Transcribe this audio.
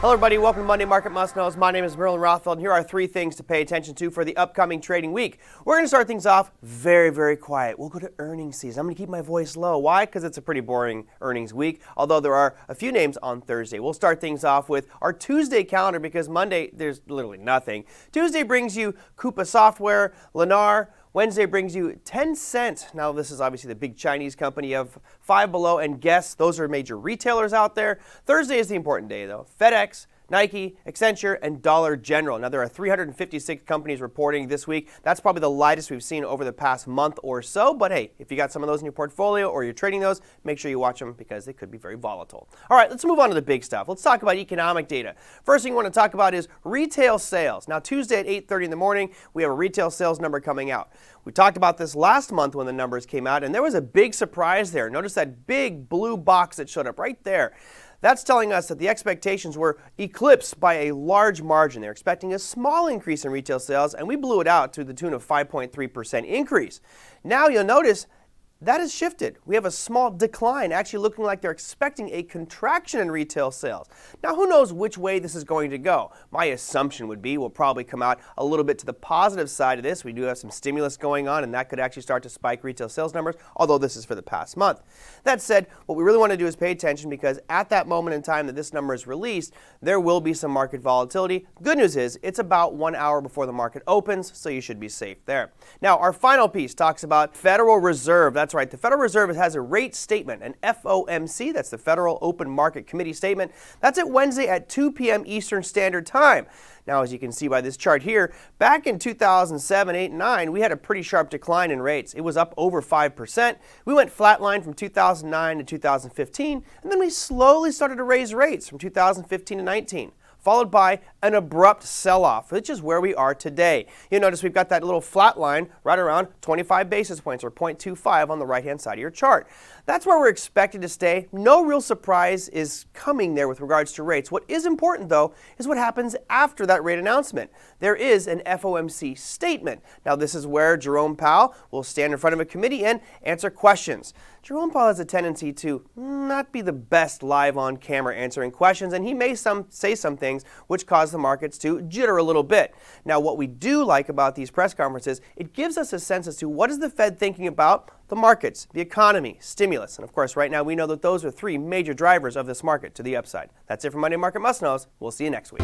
Hello everybody, welcome to Monday Market Must Knows. My name is Merlin Rothfeld, and here are 3 things to pay attention to for the upcoming trading week. We're going to start things off very quiet. We'll go to earnings season. I'm going to keep my voice low. Why? Because it's a pretty boring earnings week, although there are a few names on Thursday. We'll start things off with our Tuesday calendar because Monday, there's literally nothing. Tuesday brings you Coupa Software, Lennar. Wednesday brings you Tencent. Now, this is obviously the big Chinese company of Five Below and Guess. Those are major retailers out there. Thursday is the important day, though. FedEx, Nike, Accenture, and Dollar General. Now, there are 356 companies reporting this week. That's probably the lightest we've seen over the past month or so. But hey, if you got some of those in your portfolio or you're trading those, make sure you watch them because they could be very volatile. All right, let's move on to the big stuff. Let's talk about economic data. First thing we want to talk about is retail sales. Now, Tuesday at 8:30 in the morning, we have a retail sales number coming out. We talked about this last month when the numbers came out, and there was a big surprise there. Notice that big blue box that showed up right there. That's telling us that the expectations were eclipsed by a large margin. They're expecting a small increase in retail sales, and we blew it out to the tune of 5.3% increase. Now you'll notice that has shifted. We have a small decline, actually looking like they're expecting a contraction in retail sales. Now, who knows which way this is going to go? My assumption would be we'll probably come out a little bit to the positive side of this. We do have some stimulus going on, and that could actually start to spike retail sales numbers, although this is for the past month. That said, what we really want to do is pay attention because at that moment in time that this number is released, there will be some market volatility. Good news is it's about 1 hour before the market opens, so you should be safe there. Now, our final piece talks about Federal Reserve. That's right. The Federal Reserve has a rate statement, an FOMC, that's the Federal Open Market Committee statement. That's at Wednesday at 2 p.m. Eastern Standard Time. Now, as you can see by this chart here, back in 2007, 8, and 9, we had a pretty sharp decline in rates. It was up over 5%. We went flatline from 2009 to 2015, and then we slowly started to raise rates from 2015 to 19. Followed by an abrupt sell-off, which is where we are today. You'll notice we've got that little flat line right around 25 basis points, or 0.25 on the right-hand side of your chart. That's where we're expected to stay. No real surprise is coming there with regards to rates. What is important, though, is what happens after that rate announcement. There is an FOMC statement. Now, this is where Jerome Powell will stand in front of a committee and answer questions. Jerome Powell has a tendency to not be the best live on camera answering questions, and he may say some things which cause the markets to jitter a little bit. Now, what we do like about these press conferences, it gives us a sense as to what is the Fed thinking about the markets, the economy, stimulus. And of course, right now we know that those are 3 major drivers of this market to the upside. That's it for Monday Market Must Knows. We'll see you next week.